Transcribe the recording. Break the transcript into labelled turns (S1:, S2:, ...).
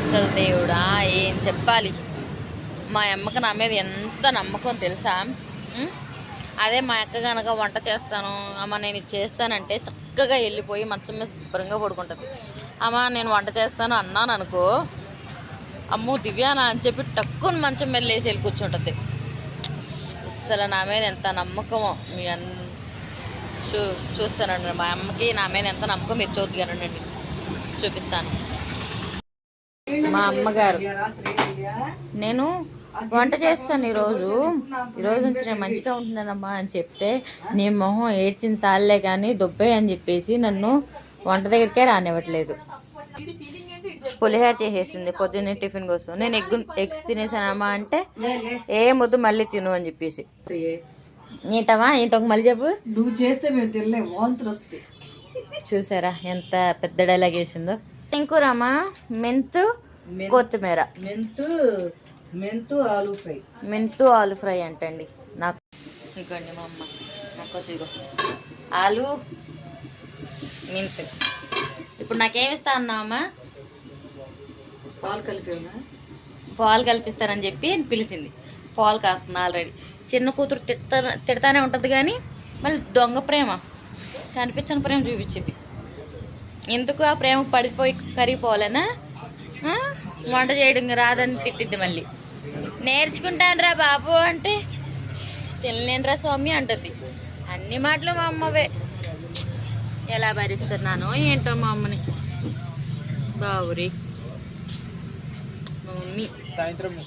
S1: అస్సలు దేవుడా ఏం చెప్పాలి. మా అమ్మకి నా మీద ఎంత నమ్మకం తెలుసా. అదే మా అక్క కనుక వంట చేస్తాను అమ్మ నేను ఇది చేస్తానంటే చక్కగా వెళ్ళిపోయి మంచం మీద శుభ్రంగా పడుకుంటుంది. అమ్మ నేను వంట చేస్తాను అన్నాను అనుకో, అమ్మో దివ్యానా అని చెప్పి టక్కుని మంచం మీద లేచి వెళ్ళి కూర్చుంటుంది. అసలు నా మీద ఎంత నమ్మకమో మీ చూస్తానండి. మా అమ్మకి నా మీద ఎంత నమ్మకం మీరు చూద్దానండి, చూపిస్తాను. మా అమ్మగారు నేను వంట చేస్తాను ఈరోజు నుంచి నేను మంచిగా ఉంటున్నానమ్మా అని చెప్తే నీ మొహం ఏడ్చిన సార్లే కానీ దొబ్బే అని చెప్పేసి నన్ను వంట దగ్గరికే రానివ్వట్లేదు. పులిహోర చేసేసింది పొద్దున్నే టిఫిన్ కోసం. నేను ఎగ్స్ తినేసానమ్మా అంటే ఏమొద్దు మళ్ళీ తిను అని చెప్పేసి. ఏంటమ్మా ఏంటో మళ్ళీ చెప్పు.
S2: నువ్వు చేస్తే మేము తినలేము, వాంతులు వస్తాయి.
S1: చూసారా ఎంత పెద్ద డైలాగ్ వేసిందో. ఇంకూరమ్మా మెంతు కొత్తిమీర,
S2: మెంతు ఆలు ఫ్రై.
S1: మెంతు ఆలు ఫ్రై అంటండి. నాకు ఇవ్వండి మా అమ్మ నాకోసం ఇగో ఆలు మెంతు. ఇప్పుడు నాకేమి ఇస్తా అన్నావమ్మా? పాలు కల్పిస్తానని చెప్పి పిలిచింది. పాలు కాస్తుంది ఆల్రెడీ. చిన్న కూతురు తిడతానే ఉంటుంది కానీ మళ్ళీ దొంగ ప్రేమ, కనిపించని ప్రేమ చూపించింది. ఎందుకు ఆ ప్రేమ పడిపోయి కరిగిపోవాలనా? వంట చేయడం రాదని తిట్టిద్ది. మళ్ళీ నేర్చుకుంటానురా బాబు అంటే తినలేనురా స్వామి అంటుంది. అన్ని మాటలు మా అమ్మవే. ఎలా భరిస్తున్నానో ఏంటో మా అమ్మని. బావురి మమ్మీ సాయంత్రం